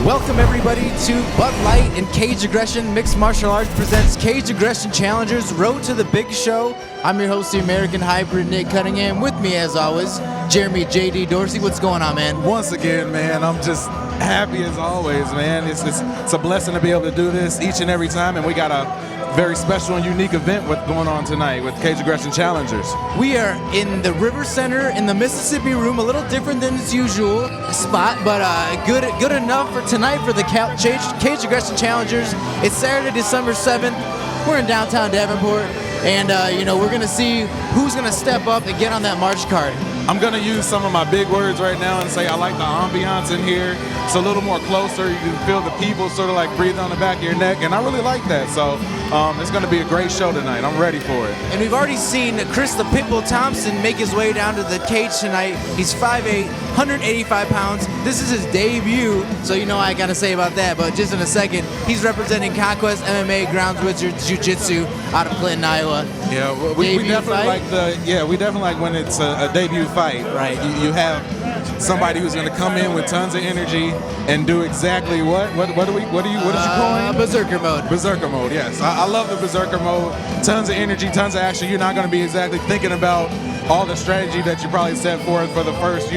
Welcome everybody to Bud Light and Cage Aggression Mixed Martial Arts presents Cage Aggression Challengers Road to the Big Show. I'm your host, the American Hybrid, Nick Cunningham. With me, as always, Jeremy J.D. Dorsey. What's going on, man? Once again, man, I'm just happy as always, man. It's a blessing to be able to do this each and every time, and we got a very special and unique event going on tonight with Cage Aggression Challengers. We are in the RiverCenter in the Mississippi Room, a little different than its usual spot, but good enough for tonight for the Cage Aggression Challengers. It's Saturday, December 7th. We're in downtown Davenport, and we're gonna see who's gonna step up and get on that march card. I'm gonna use some of my big words right now and say I like the ambiance in here. It's a little more closer. You can feel the people sort of like breathe on the back of your neck, and I really like that. So it's gonna be a great show tonight. I'm ready for it. And we've already seen Chris the Pitbull Thomsen make his way down to the cage tonight. He's 5'8", 185 pounds. This is his debut, so you know what I gotta say about that. But just in a second, he's representing Conquest MMA Grounds Wizards Jiu-Jitsu out of Clinton, Iowa. Yeah, we definitely like when it's a debut fight. Right. You have somebody who's going to come in with tons of energy and do exactly what did you call it? Berserker mode. Berserker mode, yes. I love the Berserker mode. Tons of energy, tons of action. You're not going to be exactly thinking about all the strategy that you probably set forth for the first,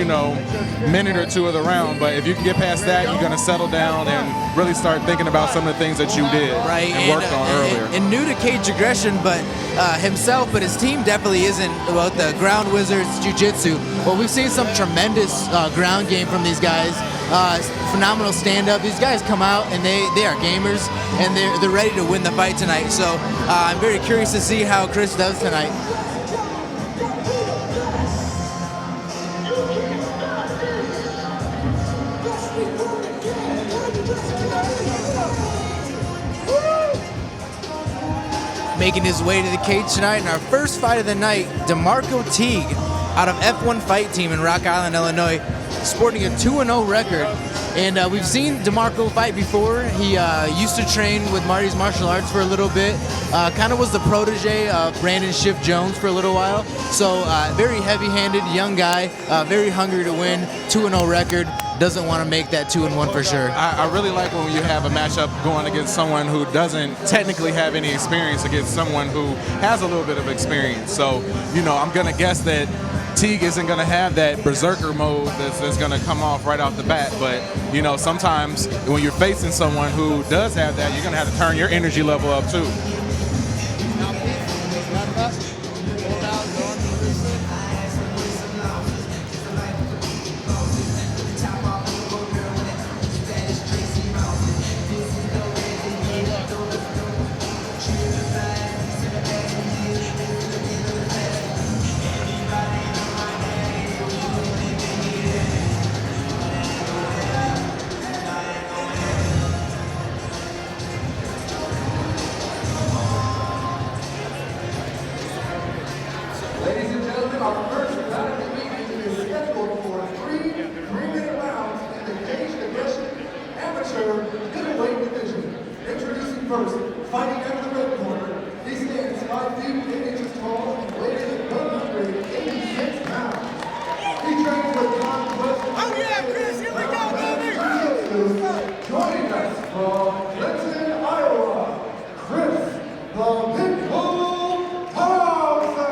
minute or two of the round. But if you can get past that, you're going to settle down and really start thinking about some of the things that you did and worked on earlier. And new to Cage Aggression, but himself, but his team definitely isn't about the Ground Wizards Jiu-Jitsu. Well, we've seen some tremendous ground game from these guys. Phenomenal stand-up. These guys come out and they are gamers, and they're ready to win the fight tonight. So I'm very curious to see how Chris does tonight. Making his way to the cage tonight in our first fight of the night, Demarco Teague out of F1 Fight Team in Rock Island, Illinois, sporting a 2-0 record. And we've seen Demarco fight before. He used to train with Marty's Martial Arts for a little bit. Kind of was the protege of Brandon Schiff Jones for a little while. So very heavy-handed, young guy, very hungry to win, 2-0 record. Doesn't want to make that 2-1 for sure. I really like when you have a matchup going against someone who doesn't technically have any experience against someone who has a little bit of experience. So, I'm going to guess that Teague isn't going to have that berserker mode that's going to come off right off the bat. But, sometimes when you're facing someone who does have that, you're going to have to turn your energy level up too. Our first round of the meeting is scheduled for three-minute rounds in the Cage Aggression Amateur Middleweight Division. Introducing first, fighting out of the red corner, he stands 5 feet 8 inches tall and weighs at 186 pounds. He trains with Conquest. Oh yeah, Chris, here we go, baby! Joining us from Clinton, Iowa, Chris the Pitbull Thomsen.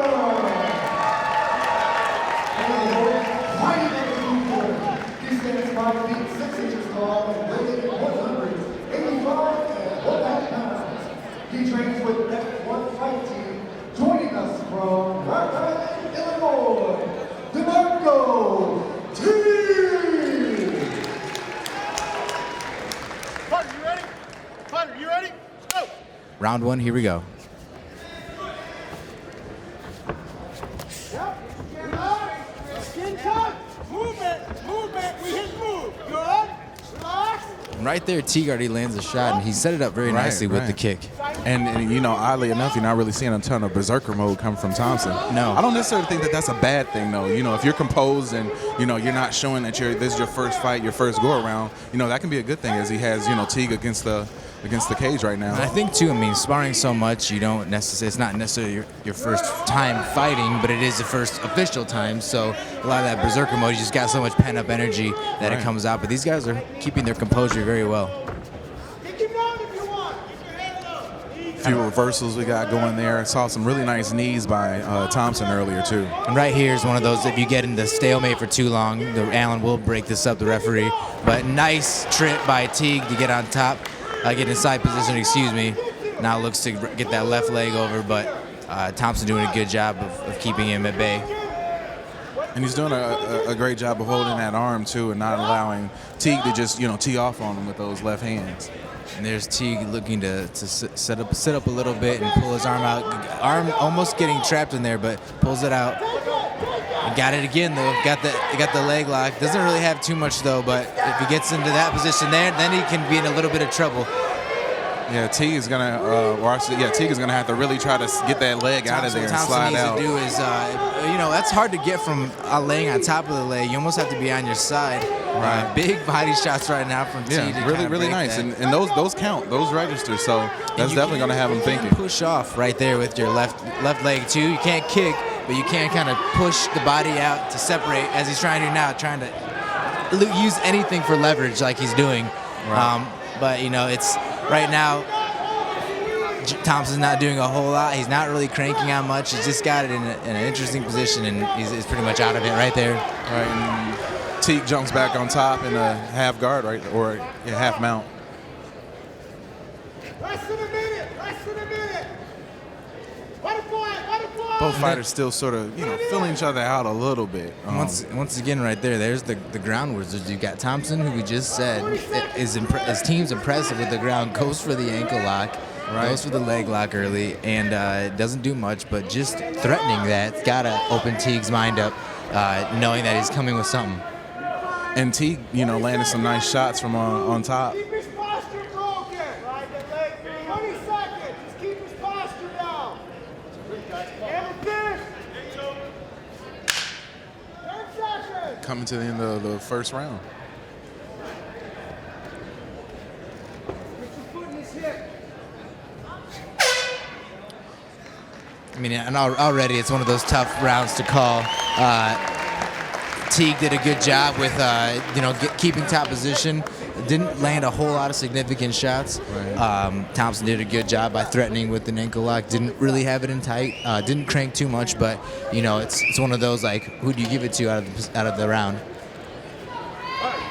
He stands 5 feet 6 inches tall and weighs 185 pounds. He trains with F1 Fight Team. Joining us from Rock Island, Illinois, Demarco Teague. Partner, you ready? Partner, you ready? Let's go. Round one, here we go. Skin tight. Movement. We hit move. Good. Relax. And right there, Teague already lands a shot, and he set it up very nicely with the kick. And oddly enough, you're not really seeing a ton of berserker mode come from Thomsen. No. I don't necessarily think that that's a bad thing, though. If you're composed and, you're not showing that this is your first fight, your first go-around, that can be a good thing, as he has, Teague against the against the cage right now. I think too, I mean, sparring so much, you don't necessarily, it's not necessarily your first time fighting, but it is the first official time, so a lot of that berserker mode, you just got so much pent-up energy that it comes out, but these guys are keeping their composure very well. A few reversals we got going there. I saw some really nice knees by Thomsen earlier too. And right here is one of those, if you get in the stalemate for too long, Allen will break this up, the referee, but nice trip by Teague to get on top. Get in side position, excuse me. Now looks to get that left leg over, but Thomsen doing a good job of keeping him at bay. And he's doing a great job of holding that arm too, and not allowing Teague to just tee off on him with those left hands. And there's Teague looking to sit up a little bit and pull his arm out. Arm almost getting trapped in there, but pulls it out. And got it again though. Got the leg lock. Doesn't really have too much though, but if he gets into that position there, then he can be in a little bit of trouble. Yeah, Teague is gonna, Teague is gonna have to really try to get that leg out of there and slide out. What Thomsen needs to do is, that's hard to get from laying on top of the leg. You almost have to be on your side. Right. Big body shots right now from Teague. Yeah, really nice, and those count, those register. So that's definitely gonna have him thinking. Push off right there with your left leg too. You can't kick, but you can kind of push the body out to separate, as he's trying to now, trying to use anything for leverage like he's doing. Right. But it's right now, Thomsen's not doing a whole lot. He's not really cranking on much. He's just got it in an interesting position, and he's pretty much out of it right there. Right, and Teague jumps back on top in a half guard, right, or half mount. Less than a minute. Both fighters still sort of, filling each other out a little bit. Once again, right there, there's the ground wizards. You've got Thomsen, who we just said his team's impressive with the ground, goes for the ankle lock, goes for the leg lock early, and doesn't do much, but just threatening that. It's got to open Teague's mind up, knowing that he's coming with something. And Teague, landed some nice shots from on top. Keep his posture broken. 20 seconds. Just keep his posture down. Coming to the end of the first round. I mean, and already it's one of those tough rounds to call. Teague did a good job with, keeping top position. Didn't land a whole lot of significant shots. Right. Thomsen did a good job by threatening with an ankle lock. Didn't really have it in tight. Didn't crank too much, but it's one of those, like, who do you give it to out of the round?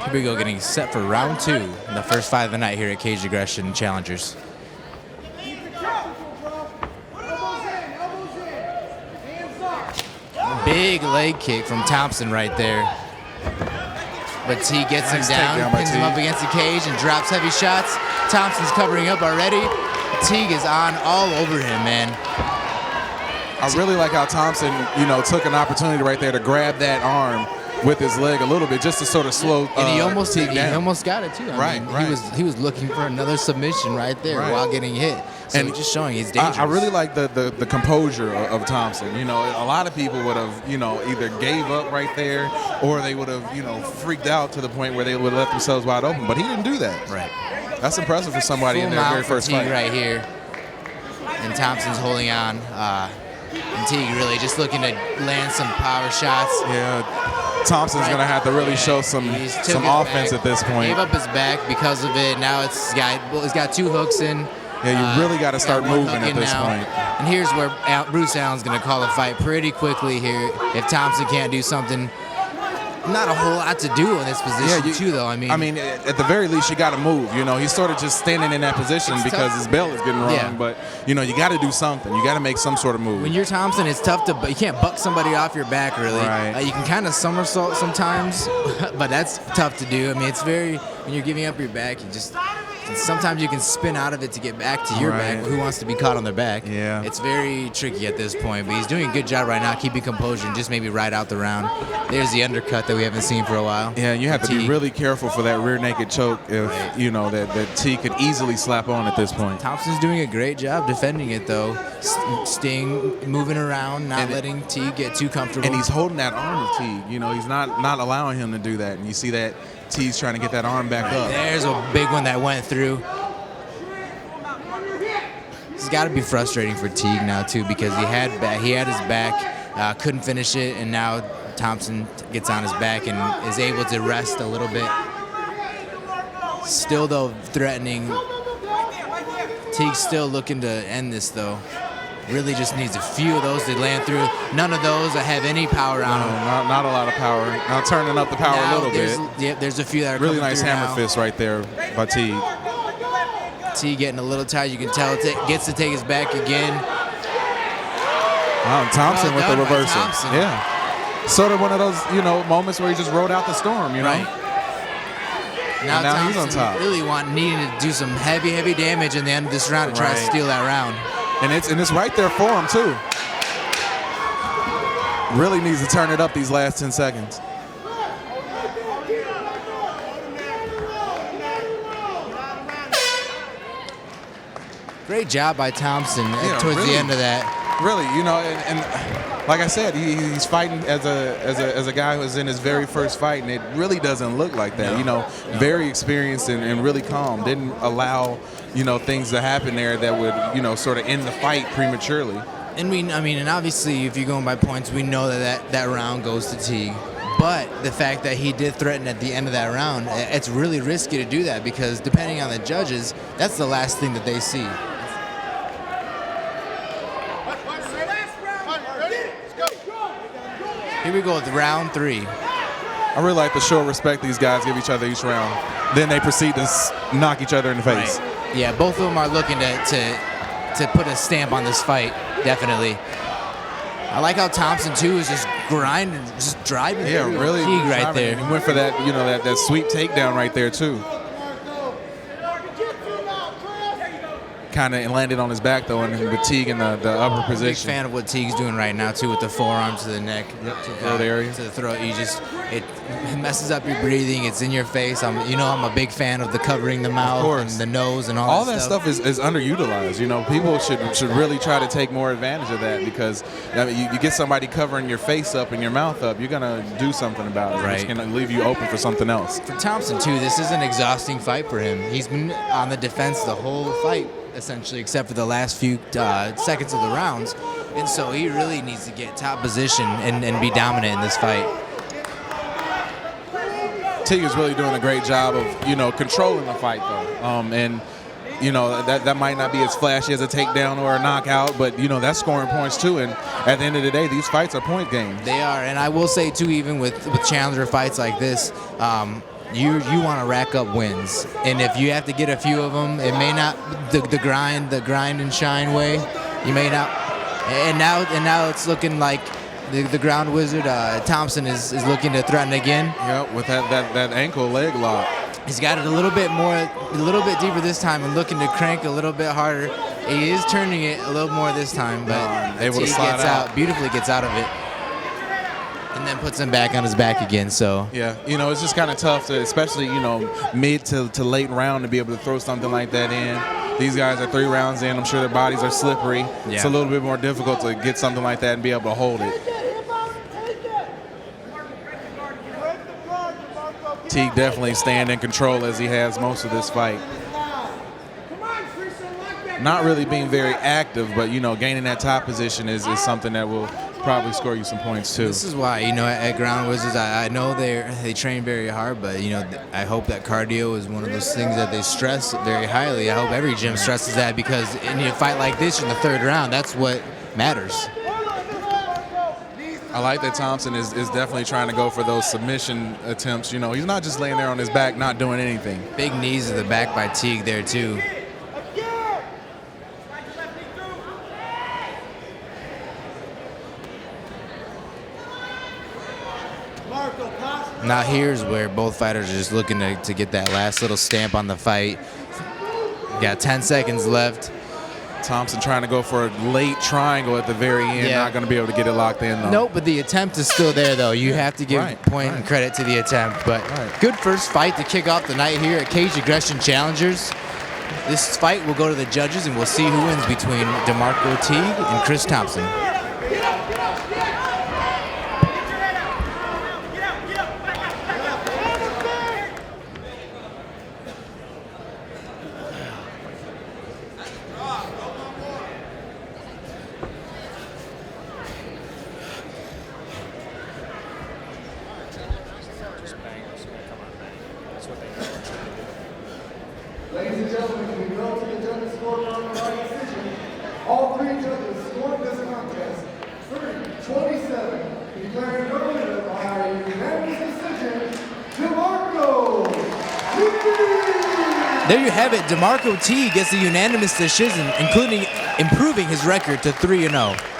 Here we go, getting set for round 2 in the first fight of the night here at Cage Aggression Challengers. Big leg kick from Thomsen right there. But Teague gets him down, pins him up against the cage, and drops heavy shots. Thompson's covering up already. Teague is on all over him, man. I really like how Thomsen, took an opportunity right there to grab that arm with his leg a little bit, just to sort of slow. And he almost got it too. I mean, right. He was looking for another submission right there while getting hit. So and just showing he's dangerous. I really like the composure of Thomsen. A lot of people would have, either gave up right there, or they would have, freaked out to the point where they would have left themselves wide open. But he didn't do that. Right. That's impressive for somebody in their very first fight. right here, and Thompson's holding on. And Teague really just looking to land some power shots. Yeah, Thompson's going to have to really show some offense at this point. Gave up his back because of it. Now he's got 2 hooks in. Yeah, you really got to start moving at this point. And here's where Bruce Allen's going to call a fight pretty quickly here. If Thomsen can't do something, not a whole lot to do in this position too, though. I mean, at the very least, you got to move. He's sort of just standing in that position because his belt is getting wrong. Yeah. But you got to do something. You got to make some sort of move. When you're Thomsen, it's tough you can't buck somebody off your back really. Right. You can kind of somersault sometimes, but that's tough to do. I mean, it's when you're giving up your back, sometimes you can spin out of it to get back to your back. Who wants to be caught on their back? Yeah. It's very tricky at this point, but he's doing a good job right now, keeping composure and just maybe ride out the round. There's the undercut that we haven't seen for a while. Yeah, you have to be really careful for that rear naked choke if, that Teague could easily slap on at this point. Thompson's doing a great job defending it, though. Staying, moving around, not letting Teague get too comfortable. And he's holding that arm of Teague. He's not allowing him to do that. And you see that Teague's trying to get that arm back up. There's a big one that went through. It's got to be frustrating for Teague now too, because he had his back, couldn't finish it, and now Thomsen gets on his back and is able to rest a little bit. Still though threatening. Teague's still looking to end this though. Really just needs a few of those to land through. None of those that have any power on them. Not a lot of power. Now turning up the power a little bit. Yep, there's a few that are really coming nice through hammer now. fist right there by Teague. Teague getting a little tired. You can tell gets to take his back again. Wow, Thomsen with the done by reversal. Thomsen. Yeah. Sort of one of those, moments where he just rode out the storm, Right. Now he's on top. Really needing to do some heavy damage in the end of this round to try to Right. steal that round. And it's right there for him too. Really needs to turn it up these last 10 seconds. Great job by Thomsen towards really. the end of that. Really, and like I said, he's fighting as a guy who's in his very first fight, and it really doesn't look like that. No. Very experienced and really calm. Didn't allow things to happen there that would sort of end the fight prematurely. And and obviously, if you're going by points, we know that round goes to Teague. But the fact that he did threaten at the end of that round, it's really risky to do that, because depending on the judges, that's the last thing that they see. Here we go with round 3. I really like the show of respect these guys give each other each round. Then they proceed to knock each other in the face. Right. Yeah, both of them are looking to put a stamp on this fight, definitely. I like how Thomsen too is just grinding, just driving. Yeah, really. Teague right there. He went for that, that sweep takedown right there too. Kind of landed on his back though, and with Teague in the upper Big position. fan of what Teague's doing right now too, with the forearms to the neck, to the throat area, to the throat. It messes up your breathing. It's in your face. I'm a big fan of the covering the mouth and the nose and all that stuff is underutilized. People should really try to take more advantage of that, because you get somebody covering your face up and your mouth up, you're gonna do something about it. Right. It's gonna leave you open for something else. For Thomsen too, this is an exhausting fight for him. He's been on the defense the whole fight, essentially, except for the last few seconds of the rounds, and so he really needs to get top position and be dominant in this fight. Teague is really doing a great job of controlling the fight though, and that might not be as flashy as a takedown or a knockout, but that's scoring points too. And at the end of the day, these fights are point games. They are, and I will say too, even with challenger fights like this, you want to rack up wins, and if you have to get a few of them, it may not the grind and shine way. You may not, and now it's looking like the ground wizard Thomsen is looking to threaten again. Yep, with that ankle leg lock. He's got it a little bit deeper this time, and looking to crank a little bit harder. He is turning it a little more this time, but able to Teague slide out. Beautifully gets out of it, and then puts him back on his back again. So yeah, it's just kind of tough to, especially mid to late round, to be able to throw something like that in. These guys are 3 rounds in. I'm sure their bodies are slippery. Yeah. It's a little bit more difficult to get something like that and be able to hold it. Teague definitely staying in control as he has most of this fight. Not really being very active, but gaining that top position is something that will probably score you some points too. This is why at Ground Wizards, I know they train very hard, but I hope that cardio is one of those things that they stress very highly. I hope every gym stresses that, because in a fight like this in the 3rd round, that's what matters. I like that Thomsen is definitely trying to go for those submission attempts. He's not just laying there on his back not doing anything. Big knees to the back by Teague there too. Now here's where both fighters are just looking to get that last little stamp on the fight. Got 10 seconds left. Thomsen trying to go for a late triangle at the very end. Yeah. Not going to be able to get it locked in though. Nope, but the attempt is still there though. You have to give point and credit to the attempt. But good first fight to kick off the night here at Cage Aggression Challengers. This fight will go to the judges, and we'll see who wins between Demarco Teague and Chris Thomsen. Ladies and gentlemen, we go to the judges' scorecard by decision. All three judges scored this contest 30-27, declaring the winner by unanimous decision, Demarco Teague. There you have it. Demarco Teague gets the unanimous decision, including improving his record to 3-0.